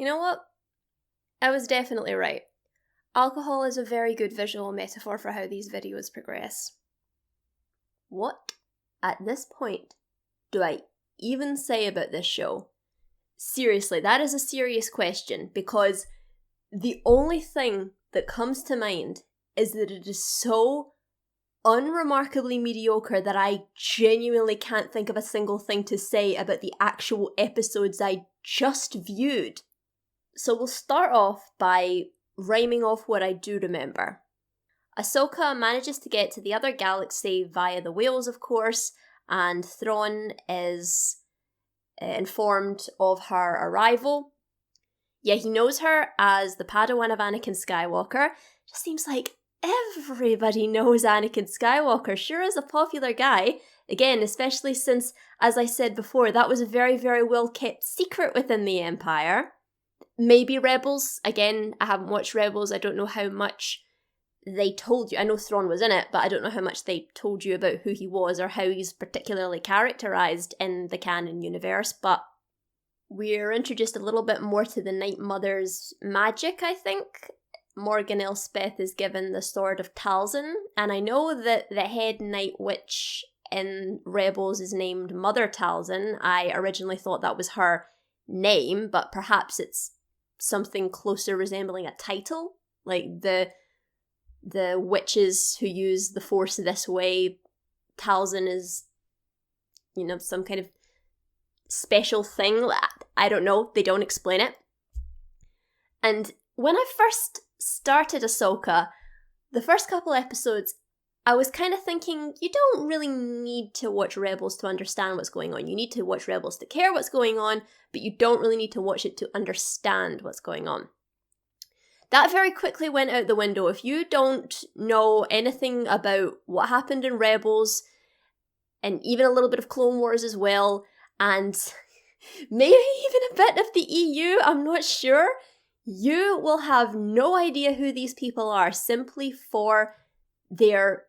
You know what? I was definitely right. Alcohol is a very good visual metaphor for how these videos progress. What, at this point, do I even say about this show? Seriously, that is a serious question, because the only thing that comes to mind is that it is so unremarkably mediocre that I genuinely can't think of a single thing to say about the actual episodes I just viewed. So we'll start off by rhyming off what I do remember. Ahsoka manages to get to the other galaxy via the whales, of course, and Thrawn is informed of her arrival. Yeah, he knows her as the Padawan of Anakin Skywalker. Just seems like everybody knows Anakin Skywalker. Sure is a popular guy. Again, especially since, as I said before, that was a very, very well kept secret within the Empire. Maybe Rebels. Again, I haven't watched Rebels. I don't know how much they told you. I know Thrawn was in it, but I don't know how much they told you about who he was or how he's particularly characterized in the canon universe, but we're introduced a little bit more to the Night Mother's magic, I think. Morgan Elspeth is given the Sword of Talzin, and I know that the head Night Witch in Rebels is named Mother Talzin. I originally thought that was her name, but perhaps it's something closer resembling a title, like the witches who use the Force this way. Talzin is, some kind of special thing. I don't know. They don't explain it. And when I first started Ahsoka, the first couple episodes, I was kind of thinking, you don't really need to watch Rebels to understand what's going on. You need to watch Rebels to care what's going on, but you don't really need to watch it to understand what's going on. That very quickly went out the window. If you don't know anything about what happened in Rebels, and even a little bit of Clone Wars as well, and maybe even a bit of the EU, I'm not sure, you will have no idea who these people are simply for their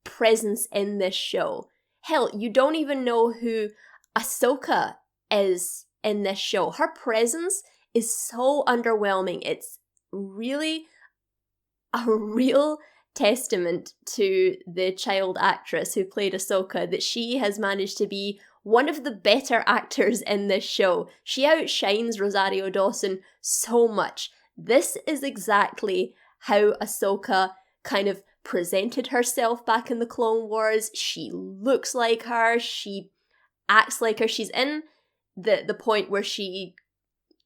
presence in this show. Hell, you don't even know who Ahsoka is in this show. Her presence is so underwhelming. It's really a real testament to the child actress who played Ahsoka that she has managed to be one of the better actors in this show. She outshines Rosario Dawson so much. This is exactly how Ahsoka kind of presented herself back in the Clone Wars. She looks like her, she acts like her. She's in the point where she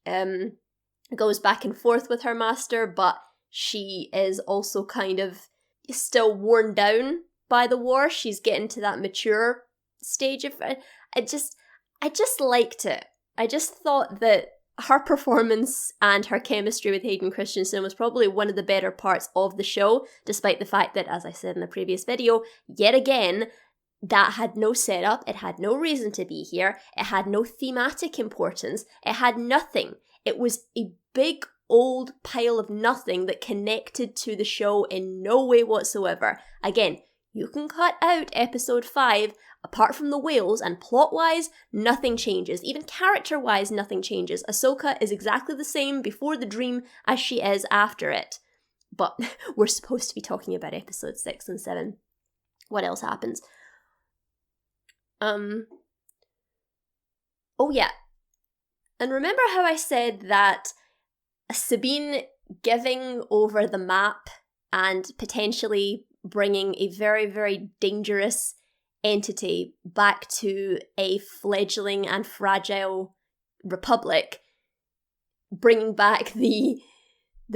goes back and forth with her master, but she is also kind of still worn down by the war. She's getting to that mature stage of it. I just liked it. I just thought that her performance and her chemistry with Hayden Christensen was probably one of the better parts of the show, despite the fact that, as I said in the previous video, yet again, that had no setup, it had no reason to be here, it had no thematic importance, it had nothing. It was a big old pile of nothing that connected to the show in no way whatsoever. Again, you can cut out episode 5, apart from the whales, and plot-wise, nothing changes. Even character-wise, nothing changes. Ahsoka is exactly the same before the dream as she is after it. But we're supposed to be talking about episode 6 and 7. What else happens? Oh yeah. And remember how I said that Sabine giving over the map and potentially bringing a very, very dangerous entity back to a fledgling and fragile republic, bringing back the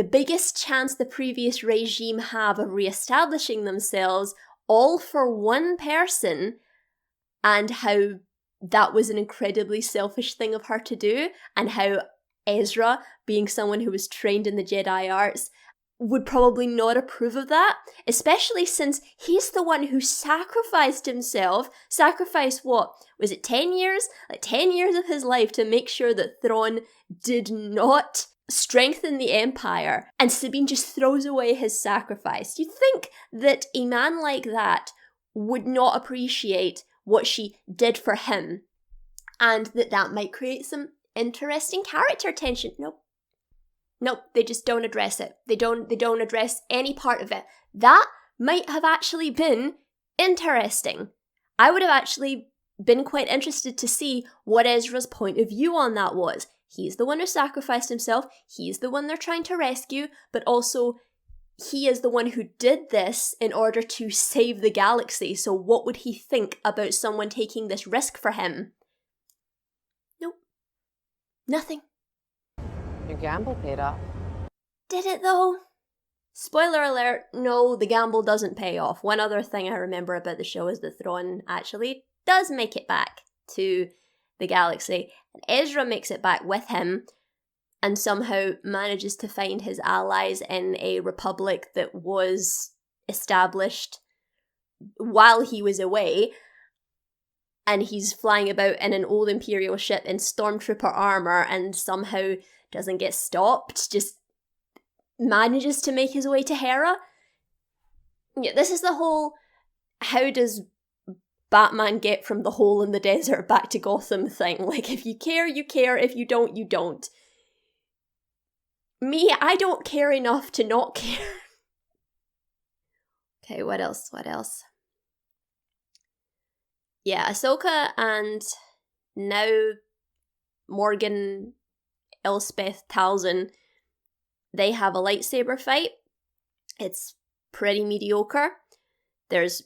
biggest chance the previous regime have of re-establishing themselves, all for one person, and how that was an incredibly selfish thing of her to do, and how Ezra, being someone who was trained in the Jedi arts, would probably not approve of that, especially since he's the one who sacrificed himself. Sacrificed what? Was it 10 years? Like 10 years of his life to make sure that Thrawn did not strengthen the Empire, and Sabine just throws away his sacrifice. You'd think that a man like that would not appreciate what she did for him, and that might create some interesting character tension. Nope. Nope, they just don't address it. They don't address any part of it. That might have actually been interesting. I would have actually been quite interested to see what Ezra's point of view on that was. He's the one who sacrificed himself, he's the one they're trying to rescue, but also he is the one who did this in order to save the galaxy, so what would he think about someone taking this risk for him? Nope. Nothing. Your gamble paid off. Did it though? Spoiler alert, no, the gamble doesn't pay off. One other thing I remember about the show is that Thrawn actually does make it back to the galaxy, and Ezra makes it back with him, and somehow manages to find his allies in a republic that was established while he was away, and he's flying about in an old Imperial ship in stormtrooper armor and somehow doesn't get stopped, just manages to make his way to Hera. Yeah, this is the whole, how does Batman get from the hole in the desert back to Gotham thing. Like, if you care, you care. If you don't, you don't. Me, I don't care enough to not care. Okay, what else? Yeah, Ahsoka and now Morgan Elspeth Talzin, they have a lightsaber fight. It's pretty mediocre. There's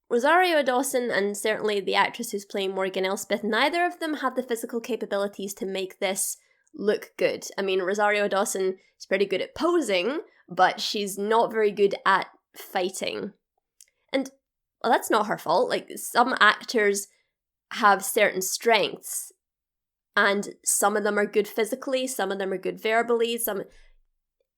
Rosario Dawson and certainly the actress who's playing Morgan Elspeth, neither of them have the physical capabilities to make this look good. I mean, Rosario Dawson is pretty good at posing, but she's not very good at fighting. And, well, that's not her fault. Like, some actors have certain strengths, and some of them are good physically, some of them are good verbally,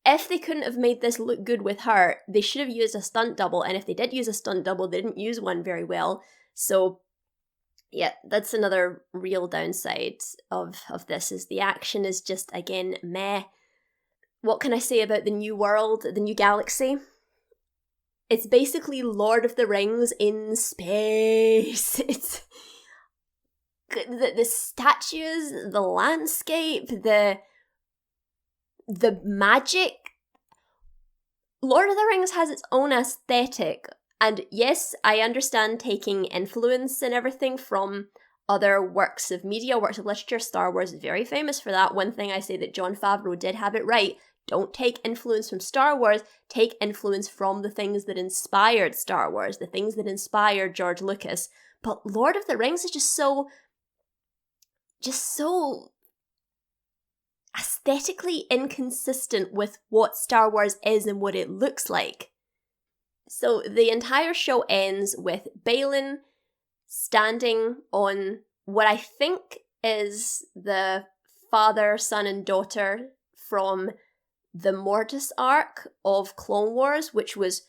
If they couldn't have made this look good with her, they should have used a stunt double, and if they did use a stunt double, they didn't use one very well. So, yeah, that's another real downside of this, is the action is just, again, meh. What can I say about the new world, the new galaxy? It's basically Lord of the Rings in space. It's the statues, the landscape, the magic. Lord of the Rings has its own aesthetic, and yes, I understand taking influence and everything from other works of media, works of literature. Star Wars is very famous for that. One thing I say that Jon Favreau did have it right: don't take influence from Star Wars, take influence from the things that inspired Star Wars, the things that inspired George Lucas. But Lord of the Rings is just so aesthetically inconsistent with what Star Wars is and what it looks like. So the entire show ends with Balin standing on what I think is the father, son, and daughter from the Mortis arc of Clone Wars, which was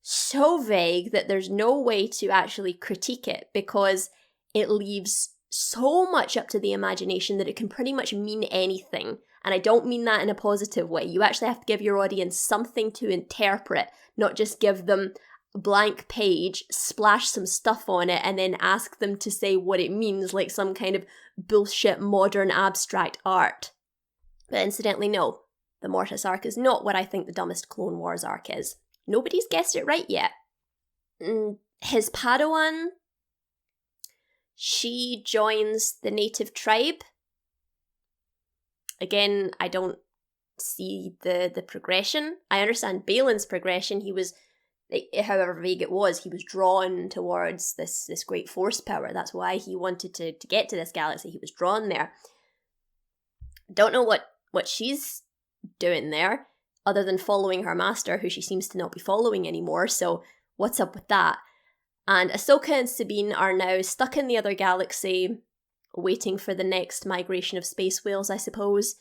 so vague that there's no way to actually critique it, because it leaves so much up to the imagination that it can pretty much mean anything. And I don't mean that in a positive way. You actually have to give your audience something to interpret, not just give them a blank page, splash some stuff on it, and then ask them to say what it means like some kind of bullshit modern abstract art. But incidentally, no, the Mortis arc is not what I think the dumbest Clone Wars arc is. Nobody's guessed it right yet. His Padawan, she joins the native tribe. Again, I don't see the progression. I understand Balin's progression. He was, however vague it was, he was drawn towards this great force power. That's why he wanted to get to this galaxy. He was drawn there. Don't know what she's doing there, other than following her master, who she seems to not be following anymore. So what's up with that? And Ahsoka and Sabine are now stuck in the other galaxy, waiting for the next migration of space whales, I suppose.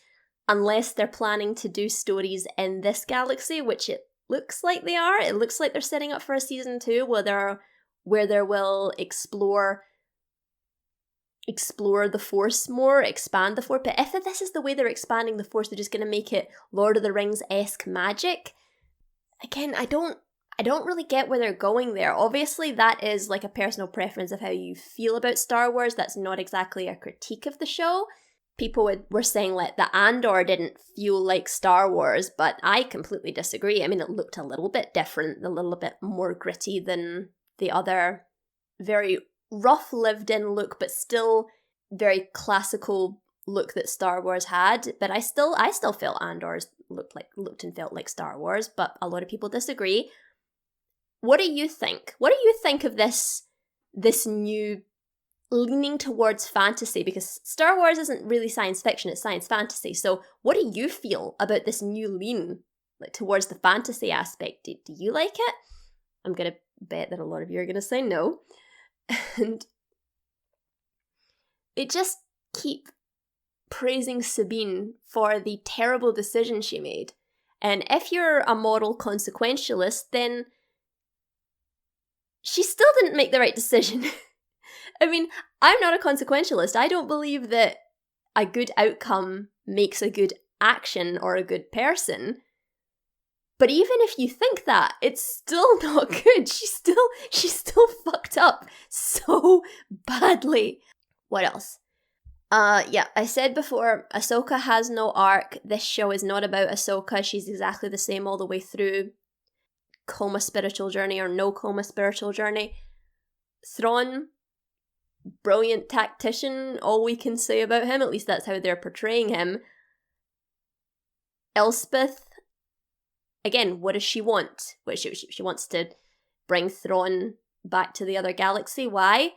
Unless they're planning to do stories in this galaxy, which it looks like they are. It looks like they're setting up for a season 2 where they will explore the Force more, expand the Force. But if this is the way they're expanding the Force, they're just going to make it Lord of the Rings-esque magic. Again, I don't really get where they're going there. Obviously, that is like a personal preference of how you feel about Star Wars. That's not exactly a critique of the show. people were saying like that Andor didn't feel like Star Wars, but I completely disagree. I mean, it looked a little bit different, a little bit more gritty than the other very rough lived-in look, but still very classical look that Star Wars had. But I still felt Andor's looked and felt like Star Wars, but a lot of people disagree. What do you think? What do you think of this new leaning towards fantasy? Because Star Wars isn't really science fiction, it's science fantasy. So what do you feel about this new lean towards the fantasy aspect? Do you like it? I'm going to bet that a lot of you are going to say no. And it just keep praising Sabine for the terrible decision she made. And if you're a moral consequentialist, then she still didn't make the right decision. I mean, I'm not a consequentialist. I don't believe that a good outcome makes a good action or a good person. But even if you think that, it's still not good. She still fucked up so badly. What else? Yeah, I said before, Ahsoka has no arc. This show is not about Ahsoka. She's exactly the same all the way through. Coma spiritual journey or no coma spiritual journey. Thrawn, brilliant tactician, all we can say about him. At least that's how they're portraying him. Elspeth, again, what does she want? She wants to bring Thrawn back to the other galaxy. Why?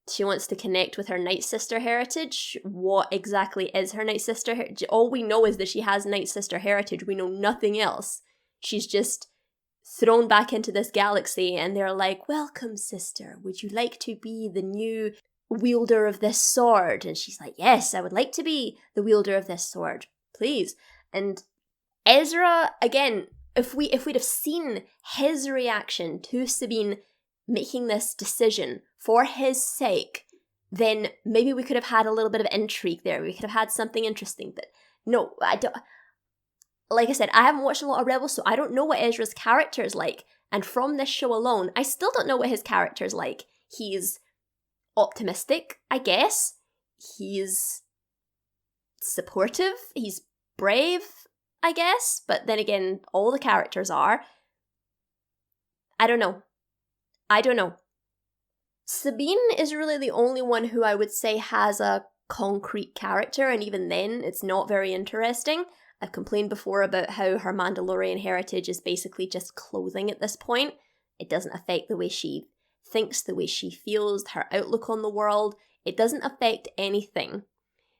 She wants to connect with her Night Sister heritage. What exactly is her Night Sister heritage? All we know is that she has Night Sister heritage. We know nothing else. She's just thrown back into this galaxy and they're like, welcome, sister. Would you like to be the new wielder of this sword? And she's like, yes, I would like to be the wielder of this sword. Please. And Ezra, again, if we'd have seen his reaction to Sabine making this decision for his sake, then maybe we could have had a little bit of intrigue there. We could have had something interesting. But no, I don't. Like I said, I haven't watched a lot of Rebels, so I don't know what Ezra's character is like. And from this show alone, I still don't know what his character is like. He's optimistic, I guess. He's supportive. He's brave, I guess. But then again, all the characters are. I don't know. Sabine is really the only one who I would say has a concrete character, and even then, it's not very interesting. I've complained before about how her Mandalorian heritage is basically just clothing at this point. It doesn't affect the way she thinks, the way she feels, her outlook on the world. It doesn't affect anything.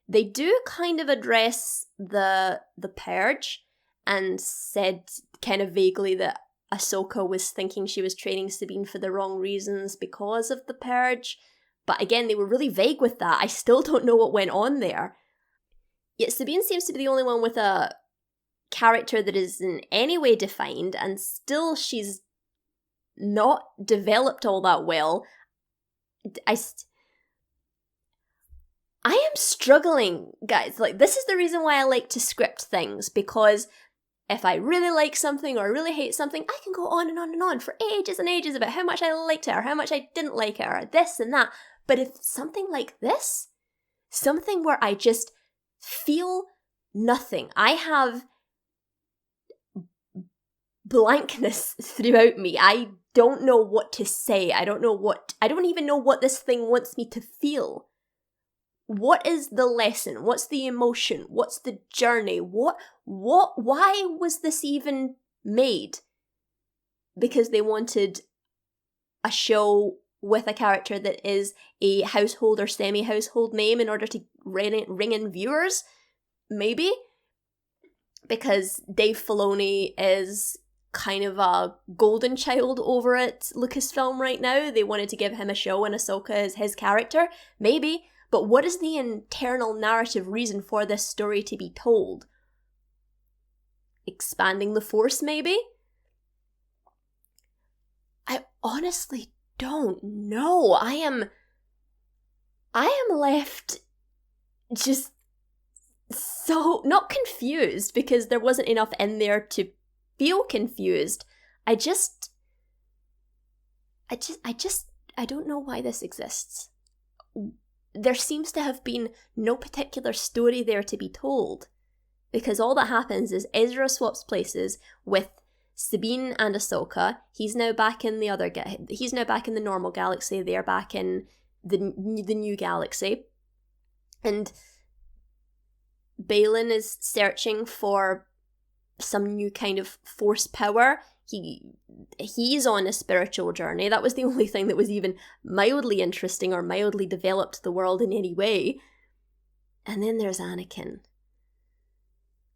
They do kind of address the Purge and said kind of vaguely that Ahsoka was thinking she was training Sabine for the wrong reasons because of the Purge. But again, they were really vague with that. I still don't know what went on there. Yet Sabine seems to be the only one with a character that is in any way defined, and still she's not developed all that well. I am struggling, guys. Like, this is the reason why I like to script things, because if I really like something or really hate something, I can go on and on and on for ages and ages about how much I liked it or how much I didn't like it or this and that. But if something like this, something where I just feel nothing, I have blankness throughout me. I don't know what to say. I don't even know what this thing wants me to feel. What is the lesson? What's the emotion? What's the journey? Why was this even made? Because they wanted a show with a character that is a household or semi-household name in order to ring in viewers? Maybe? Because Dave Filoni is kind of a golden child over at Lucasfilm right now. They wanted to give him a show and Ahsoka is his character. Maybe. But what is the internal narrative reason for this story to be told? Expanding the Force, maybe? I honestly don't know. I am left just so not confused, because there wasn't enough in there to feel confused. I don't know why this exists. there seems to have been no particular story there to be told. Because all that happens is Ezra swaps places with Sabine and Ahsoka. He's now back in he's now back in the normal galaxy. They're back in the new galaxy. And Baylan is searching for some new kind of force power. He's on a spiritual journey. That was the only thing that was even mildly interesting or mildly developed the world in any way. And then there's Anakin.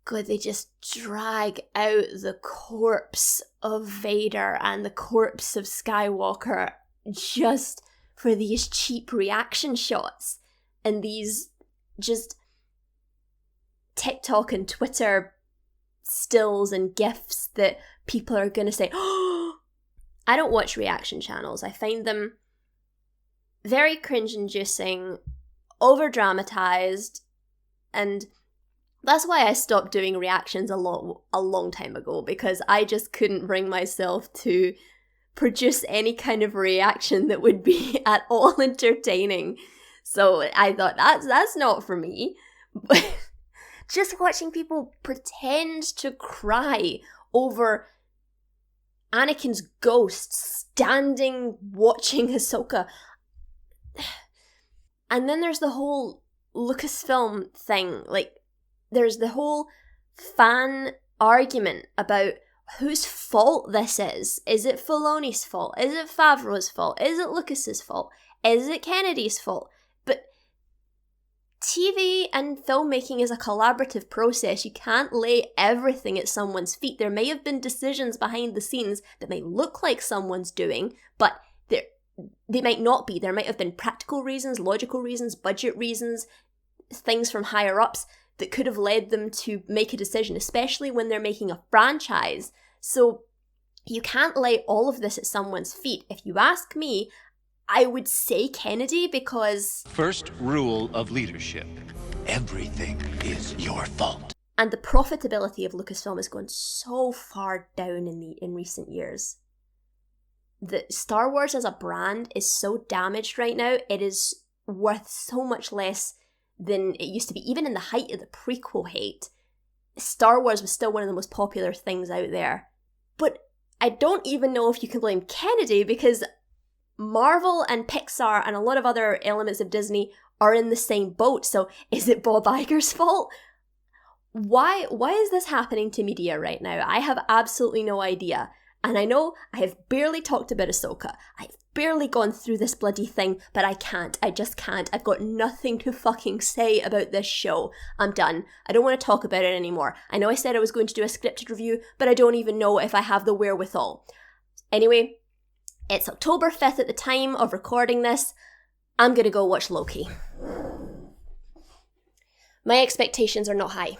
God, they just drag out the corpse of Vader and the corpse of Skywalker just for these cheap reaction shots and these just TikTok and Twitter stills and GIFs that people are going to say, oh, I don't watch reaction channels. I find them very cringe-inducing, over-dramatized, and that's why I stopped doing reactions a long time ago, because I just couldn't bring myself to produce any kind of reaction that would be at all entertaining. So I thought, that's not for me. But just watching people pretend to cry over Anakin's ghost standing watching Ahsoka. And then there's the whole Lucasfilm thing. Like, there's the whole fan argument about whose fault this is. Is it Filoni's fault? Is it Favreau's fault? Is it Lucas's fault? Is it Kennedy's fault? But TV and filmmaking is a collaborative process. You can't lay everything at someone's feet. There may have been decisions behind the scenes that may look like someone's doing, but they might not be. There might have been practical reasons, logical reasons, budget reasons, things from higher ups that could have led them to make a decision, especially when they're making a franchise. So you can't lay all of this at someone's feet. If you ask me, I would say Kennedy, because first rule of leadership: everything is your fault. And the profitability of Lucasfilm has gone so far down in recent years. The Star Wars as a brand is so damaged right now. It is worth so much less than it used to be. Even in the height of the prequel hate, Star Wars was still one of the most popular things out there. But I don't even know if you can blame Kennedy, because Marvel and Pixar and a lot of other elements of Disney are in the same boat. So is it Bob Iger's fault? Why is this happening to media right now? I have absolutely no idea. And I know I have barely talked about Ahsoka. I've barely gone through this bloody thing, but I can't. I just can't. I've got nothing to fucking say about this show. I'm done. I don't want to talk about it anymore. I know I said I was going to do a scripted review, but I don't even know if I have the wherewithal. Anyway, it's October 5th at the time of recording this. I'm going to go watch Loki. My expectations are not high.